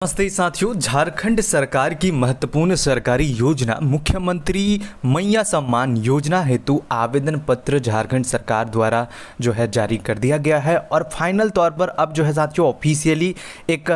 नमस्ते साथियों, झारखंड सरकार की महत्वपूर्ण सरकारी योजना मुख्यमंत्री मैया सम्मान योजना हेतु आवेदन पत्र झारखंड सरकार द्वारा जो है जारी कर दिया गया है। और फाइनल तौर पर अब जो है साथियों ऑफिशियली एक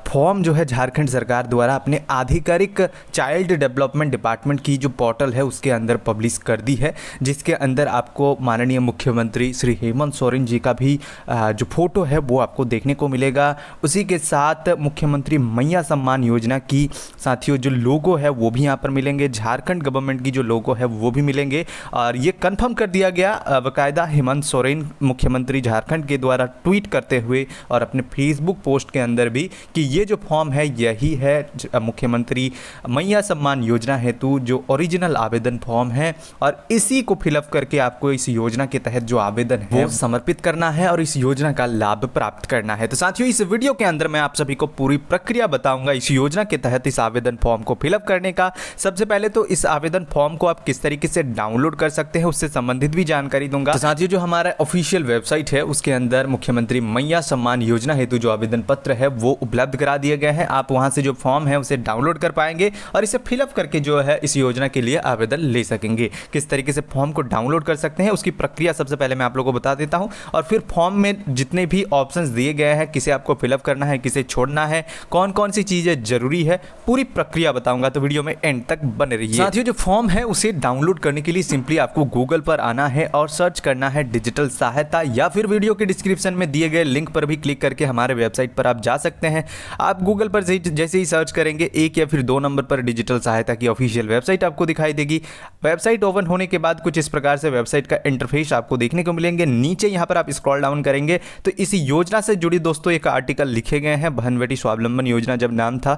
फॉर्म जो है झारखंड सरकार द्वारा अपने आधिकारिक चाइल्ड डेवलपमेंट डिपार्टमेंट की जो पोर्टल है उसके अंदर पब्लिश कर दी है, जिसके अंदर आपको माननीय मुख्यमंत्री श्री हेमंत सोरेन जी का भी जो फोटो है वो आपको देखने को मिलेगा। उसी के साथ मुख्यमंत्री मैया सम्मान योजना की साथियों जो लोगो है वो भी यहाँ पर मिलेंगे, झारखंड गवर्नमेंट की जो लोगो है वो भी मिलेंगे। और ये कंफर्म कर दिया गया बाकायदा हेमंत सोरेन मुख्यमंत्री झारखंड के द्वारा ट्वीट करते हुए और अपने फेसबुक पोस्ट के अंदर भी कि ये जो फॉर्म है यही है मुख्यमंत्री मैया सम्मान योजना हेतु जो ओरिजिनल आवेदन फॉर्म है, और इसी को फिलअप करके आपको इस योजना के तहत जो आवेदन है वो समर्पित करना है और इस योजना का लाभ प्राप्त करना है। तो साथियों इस वीडियो के अंदर मैं आप सभी को पूरी प्रक्रिया बताऊंगा इस योजना के तहत इस आवेदन फॉर्म को फिलअप करने का। सबसे पहले तो इस आवेदन फॉर्म को आप किस तरीके से डाउनलोड कर सकते हैं उससे संबंधित भी जानकारी दूंगा। तो साथियों जो हमारा ऑफिशियल वेबसाइट है उसके अंदर मुख्यमंत्री मैया सम्मान योजना हेतु जो आवेदन पत्र है वो उपलब्ध करा दिए गए हैं। आप वहां से जो फॉर्म है उसे डाउनलोड कर पाएंगे और इसे फिलअप करके जो है इस योजना के लिए आवेदन ले सकेंगे। किस तरीके से फॉर्म को डाउनलोड कर सकते हैं उसकी प्रक्रिया सबसे पहले मैं आप लोगों को बता देता हूं, और फिर फॉर्म में जितने भी ऑप्शंस दिए गए हैं किसे आपको फिलअप करना है, किसे छोड़ना है, कौन कौन सी चीजें जरूरी है, पूरी प्रक्रिया बताऊंगा। तो वीडियो में एंड तक बने रहिए। साथियों जो फॉर्म है उसे डाउनलोड करने के लिए सिंपली आपको गूगल पर आना है और सर्च करना है डिजिटल सहायता, या फिर वीडियो के डिस्क्रिप्शन में दिए गए लिंक पर भी क्लिक करके हमारे वेबसाइट पर आप जा सकते हैं। आप गूगल पर जैसे ही सर्च करेंगे 1 या फिर 2 नंबर पर डिजिटल सहायता की ऑफिशियल वेबसाइट आपको दिखाई देगी। वेबसाइट ओपन होने के बाद कुछ इस प्रकार से वेबसाइट का इंटरफेस आपको देखने को मिलेंगे। नीचे यहाँ पर आप स्क्रॉल डाउन करेंगे तो इस योजना से जुड़ी दोस्तों एक आर्टिकल लिखे गए हैं, बहन बेटी स्वावलंबन योजना जब नाम था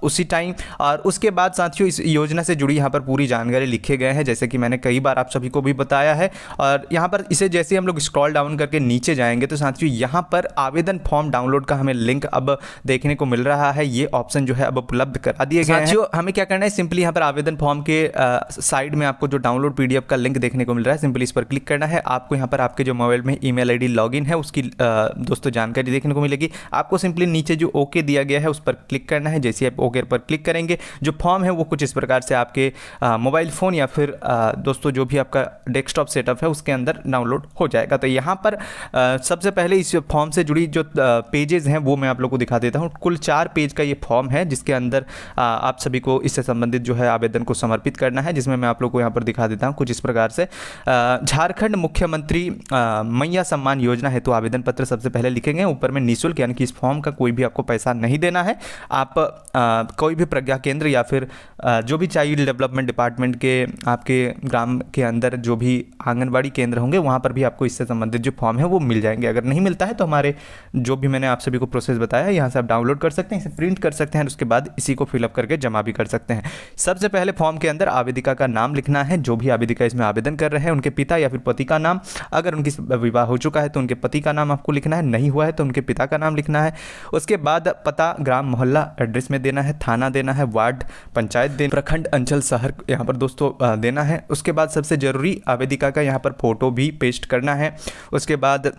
उसी टाइम। और उसके बाद साथियों इस योजना से जुड़ी यहाँ पर पूरी जानकारी लिखे गए हैं, जैसे कि मैंने कई बार आप सभी को भी बताया है। और यहाँ पर इसे जैसे हम लोग स्क्रॉल डाउन करके नीचे जाएंगे तो साथियों यहाँ पर आवेदन फॉर्म डाउनलोड का हमें लिंक अब देखने को मिल रहा है। ये ऑप्शन जो है अब उपलब्ध करा दिए गए हैं। साथियों हमें क्या करना है, सिंपली यहाँ पर आवेदन फॉर्म के साइड में आपको जो डाउनलोड पीडीएफ का लिंक देखने को मिल रहा है, सिंपली इस पर क्लिक करना है। आपको यहाँ पर आपके जो मोबाइल में ईमेल आईडी लॉगिन है उसकी दोस्तों जानकारी देखने को मिलेगी। आपको सिंपली नीचे जो ओके दिया गया है उस पर क्लिक करना है। जैसे आप ओके पर क्लिक करेंगे जो फॉर्म है वो कुछ इस प्रकार से आपके मोबाइल फ़ोन या फिर दोस्तों जो भी आपका डेस्कटॉप सेटअप है उसके अंदर डाउनलोड हो जाएगा। तो यहाँ पर सबसे पहले इस फॉर्म से जुड़ी जो पेजेस हैं वो मैं आप लोग को दिखा देता हूँ। कुल 4 पेज का ये फॉर्म है जिसके अंदर आप सभी को इससे संबंधित जो है आवेदन को समर्पित करना है, जिसमें मैं आप लोग को यहाँ पर दिखा देता हूँ कुछ इस प्रकार से। झारखंड मुख्यमंत्री मैया सम्मान योजना हेतु आवेदन पत्र सबसे पहले लिखेंगे, ऊपर में निःशुल्क, यानी कि इस फॉर्म का कोई भी आपको पैसा नहीं देना है। आप कोई भी प्रज्ञा केंद्र या फिर जो भी चाइल्ड डेवलपमेंट डिपार्टमेंट के आपके ग्राम के अंदर जो भी आंगनबाड़ी केंद्र होंगे वहाँ पर भी आपको इससे संबंधित जो फॉर्म है वो मिल जाएंगे। अगर नहीं मिलता है तो हमारे जो भी मैंने आप सभी को प्रोसेस बताया यहाँ से आप डाउनलोड कर सकते हैं, इसे प्रिंट कर सकते हैं, उसके बाद इसी को फिलअप करके जमा भी कर सकते हैं। सबसे पहले फॉर्म के अंदर आवेदिका का नाम लिखना है, जो भी आवेदिका इसमें आवेदन कर रहे हैं उनके पिता या फिर पति का नाम। अगर उनकी विवाह हो चुका है तो उनके पति का नाम आपको लिखना है, नहीं हुआ है तो उनके पिता का नाम लिखना है। उसके बाद पता, ग्राम, मोहल्ला, एड्रेस में देना है, थाना देना है, वार्ड, पंचायत देना, प्रखंड, अंचल, शहर यहाँ पर दोस्तों देना है। उसके बाद सबसे जरूरी आवेदिका का यहाँ पर फोटो भी पेस्ट करना है। उसके बाद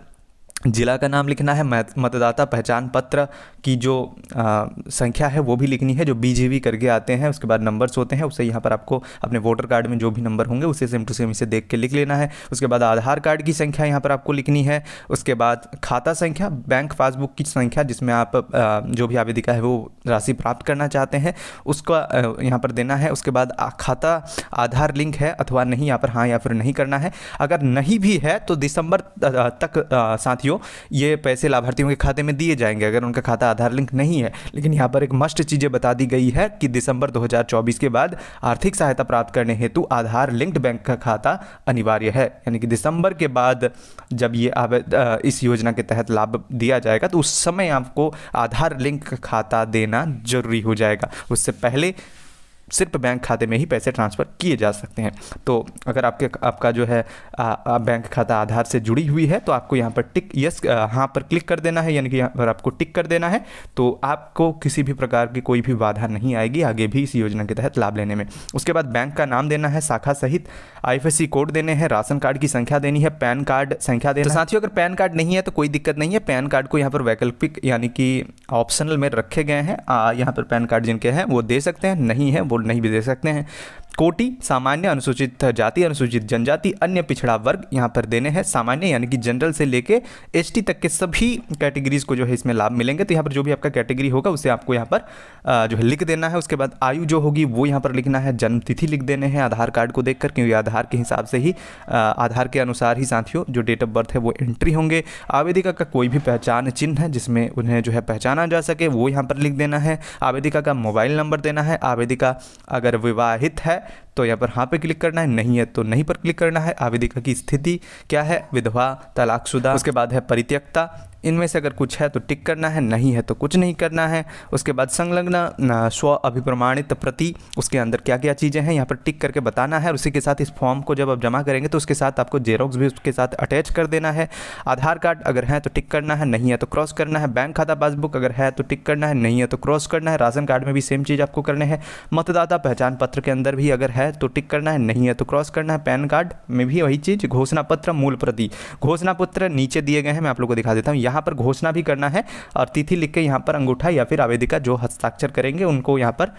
जिला का नाम लिखना है, मतदाता पहचान पत्र की जो संख्या है वो भी लिखनी है, जो बीजीवी करके आते हैं। उसके बाद नंबर्स होते हैं, उसे यहाँ पर आपको अपने वोटर कार्ड में जो भी नंबर होंगे उसे सेम टू सेम इसे देख के लिख लेना है। उसके बाद आधार कार्ड की संख्या यहाँ पर आपको लिखनी है। उसके बाद खाता संख्या, बैंक पासबुक की संख्या जिसमें आप जो भी आवेदिका है वो राशि प्राप्त करना चाहते हैं उसका यहाँ पर देना है। उसके बाद खाता आधार लिंक है अथवा नहीं, यहाँ पर हाँ या फिर नहीं करना है। अगर नहीं भी है तो दिसंबर तक साथियों ये पैसे लाभार्थियों के खाते में दिए जाएंगे अगर उनका खाता आधार लिंक नहीं है। लेकिन यहाँ पर एक मस्ट चीज़ें बता दी गई है कि दिसंबर 2024 के बाद आर्थिक सहायता प्राप्त करने हेतु आधार लिंक्ड बैंक का खाता अनिवार्य है, यानी कि दिसंबर के बाद जब ये इस योजना के तहत लाभ दिया जाएगा तो उस समय आपको आधार लिंक खाता देना जरूरी हो जाएगा। उससे पहले सिर्फ बैंक खाते में ही पैसे ट्रांसफ़र किए जा सकते हैं। तो अगर आपका जो है बैंक खाता आधार से जुड़ी हुई है तो आपको यहाँ पर टिक यस हाँ पर क्लिक कर देना है, यानी कि यहाँ पर आपको टिक कर देना है, तो आपको किसी भी प्रकार की कोई भी बाधा नहीं आएगी आगे भी इस योजना के तहत लाभ लेने में। उसके बाद बैंक का नाम देना है, शाखा सहित IFSC कोड देने हैं, राशन कार्ड की संख्या देनी है, पैन कार्ड संख्या देना है। तो साथियों, अगर पैन कार्ड नहीं है तो कोई दिक्कत नहीं है, पैन कार्ड को यहाँ पर वैकल्पिक यानी कि ऑप्शनल में रखे गए हैं। यहाँ पर पैन कार्ड जिनके हैं वो दे सकते हैं, नहीं है वो नहीं भी दे सकते हैं। कोटि सामान्य, अनुसूचित जाति, अनुसूचित जनजाति, अन्य पिछड़ा वर्ग यहाँ पर देने हैं। सामान्य यानी कि जनरल से लेके ST तक के सभी कैटेगरीज को जो है इसमें लाभ मिलेंगे। तो यहाँ पर जो भी आपका कैटेगरी होगा उसे आपको यहाँ पर जो है लिख देना है। उसके बाद आयु जो होगी वो यहाँ पर लिखना है, जन्म तिथि लिख देने हैं आधार कार्ड को देखकर, क्योंकि आधार के हिसाब से ही आधार के अनुसार ही साथियों जो डेट ऑफ बर्थ है वो एंट्री होंगे। आवेदिका का कोई भी पहचान चिन्ह है जिसमें उन्हें जो है पहचाना जा सके वो यहाँ पर लिख देना है। आवेदिका का मोबाइल नंबर देना है। आवेदिका अगर विवाहित है तो यहाँ पर हाँ पे क्लिक करना है, नहीं है तो नहीं पर क्लिक करना है। आवेदिका की स्थिति क्या है, विधवा, तलाकशुदा। उसके बाद है परित्यक्ता, इनमें से अगर कुछ है तो टिक करना है, नहीं है तो कुछ नहीं करना है। उसके बाद संलग्न स्व अभिप्रमाणित प्रति, उसके अंदर क्या क्या चीज़ें हैं यहाँ पर टिक करके बताना है। और उसी के साथ इस फॉर्म को जब आप जमा करेंगे तो उसके साथ आपको जेरोक्स भी उसके साथ अटैच कर देना है। आधार कार्ड अगर है तो टिक करना है, नहीं है तो क्रॉस करना है। बैंक खाता पासबुक अगर है तो टिक करना है, नहीं है तो क्रॉस करना है। राशन कार्ड में भी सेम चीज़ आपको करने हैं। मतदाता पहचान पत्र के अंदर भी अगर है तो टिक करना है, नहीं है तो क्रॉस करना है। पैन कार्ड में भी वही चीज़। घोषणा पत्र मूल प्रति, घोषणा पत्र नीचे दिए गए हैं, मैं आप लोग को दिखा देता हूँ। यहाँ पर घोषणा भी करना है और तिथि लिख के यहाँ पर अंगूठा या फिर आवेदिका जो हस्ताक्षर करेंगे उनको यहाँ पर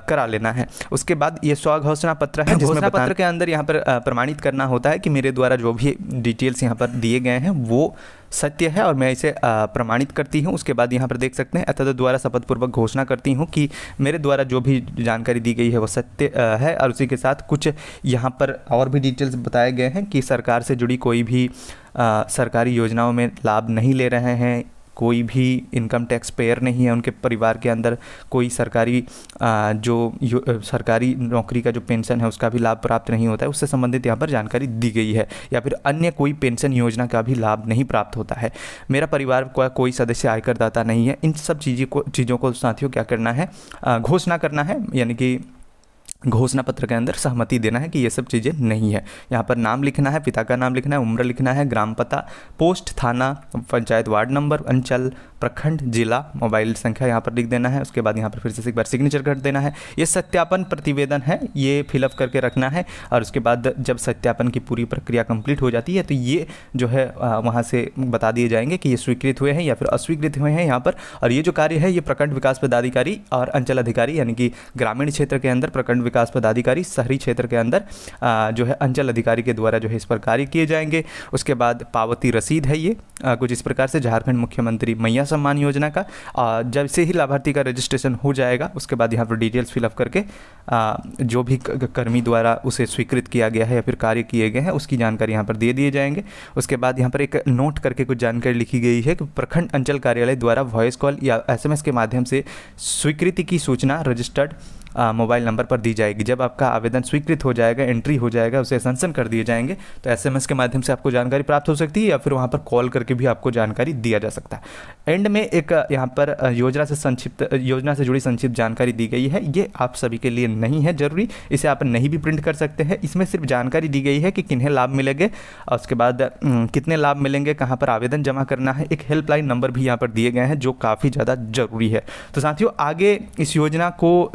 करा लेना है। उसके बाद ये स्व घोषणा पत्र है, घोषणा पत्र के अंदर यहाँ पर प्रमाणित करना होता है कि मेरे द्वारा जो भी डिटेल्स यहाँ पर दिए गए हैं वो सत्य है और मैं इसे प्रमाणित करती हूँ। उसके बाद यहाँ पर देख सकते हैं, अतः द्वारा शपथपूर्वक घोषणा करती हूँ कि मेरे द्वारा जो भी जानकारी दी गई है वो सत्य है। और उसी के साथ कुछ यहाँ पर और भी डिटेल्स बताए गए हैं कि सरकार से जुड़ी कोई भी सरकारी योजनाओं में लाभ नहीं ले रहे हैं, कोई भी इनकम टैक्स पेयर नहीं है, उनके परिवार के अंदर कोई सरकारी सरकारी नौकरी का जो पेंशन है उसका भी लाभ प्राप्त नहीं होता है, उससे संबंधित यहाँ पर जानकारी दी गई है। या फिर अन्य कोई पेंशन योजना का भी लाभ नहीं प्राप्त होता है। मेरा परिवार का कोई सदस्य आयकरदाता नहीं है। इन सब चीज़ों को साथियों क्या करना है, घोषणा करना है, यानी कि घोषणा पत्र के अंदर सहमति देना है कि ये सब चीज़ें नहीं है। यहाँ पर नाम लिखना है, पिता का नाम लिखना है, उम्र लिखना है, ग्राम पता, पोस्ट, थाना, पंचायत वार्ड नंबर, अंचल, प्रखंड, जिला, मोबाइल संख्या यहाँ पर लिख देना है। उसके बाद यहाँ पर फिर से एक बार सिग्नेचर कर देना है। ये सत्यापन प्रतिवेदन है, ये फिलअप करके रखना है। और उसके बाद जब सत्यापन की पूरी प्रक्रिया कंप्लीट हो जाती है तो ये जो है वहाँ से बता दिए जाएंगे कि ये स्वीकृत हुए हैं या फिर अस्वीकृत हुए हैं यहाँ पर। और ये जो कार्य है ये प्रखंड विकास पदाधिकारी और अंचल अधिकारी, यानी कि ग्रामीण क्षेत्र के अंदर प्रखंड विकास पदाधिकारी, शहरी क्षेत्र के अंदर जो है अंचल अधिकारी के द्वारा जो है इस पर कार्य किए जाएंगे। उसके बाद पावती रसीद है ये कुछ इस प्रकार से झारखंड मुख्यमंत्री मैया सम्मान योजना का। जब से ही लाभार्थी का रजिस्ट्रेशन हो जाएगा उसके बाद यहाँ पर डिटेल्स फिलअप करके जो भी कर्मी द्वारा उसे स्वीकृत किया गया है या फिर कार्य किए गए हैं उसकी जानकारी यहाँ पर दे दिए जाएंगे। उसके बाद यहाँ पर एक नोट करके कुछ जानकारी लिखी गई है कि प्रखंड अंचल कार्यालय द्वारा वॉइस कॉल या SMS के माध्यम से स्वीकृति की सूचना रजिस्टर्ड मोबाइल नंबर पर दी जाएगी। जब आपका आवेदन स्वीकृत हो जाएगा, एंट्री हो जाएगा, उसे संशन कर दिए जाएंगे तो SMS के माध्यम से आपको जानकारी प्राप्त हो सकती है या फिर वहाँ पर कॉल करके भी आपको जानकारी दिया जा सकता है। एंड में एक यहाँ पर योजना से जुड़ी संक्षिप्त जानकारी दी गई है। ये आप सभी के लिए नहीं है जरूरी, इसे आप नहीं भी प्रिंट कर सकते हैं। इसमें सिर्फ जानकारी दी गई है कि किन्हें लाभ मिलेंगे और उसके बाद कितने लाभ मिलेंगे, कहाँ पर आवेदन जमा करना है। एक हेल्पलाइन नंबर भी यहाँ पर दिए गए हैं जो काफ़ी ज़्यादा जरूरी है। तो साथियों आगे इस योजना को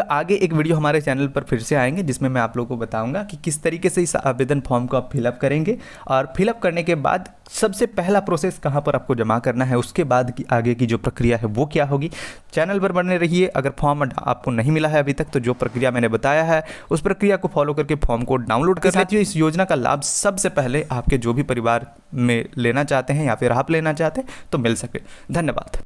आगे एक वीडियो हमारे चैनल पर फिर से आएंगे जिसमें मैं आप लोगों को बताऊंगा कि किस तरीके से इस आवेदन फॉर्म को आप फिलअप करेंगे और फिलअप करने के बाद सबसे पहला प्रोसेस कहां पर आपको जमा करना है, उसके बाद की आगे की जो प्रक्रिया है वो क्या होगी। चैनल पर बने रहिए। अगर फॉर्म आपको नहीं मिला है अभी तक तो जो प्रक्रिया मैंने बताया है उस प्रक्रिया को फॉलो करके फॉर्म को डाउनलोड कर लीजिए। इस योजना का लाभ सबसे पहले आपके जो भी परिवार में लेना चाहते हैं या फिर आप लेना चाहते हैं तो मिल सके। धन्यवाद।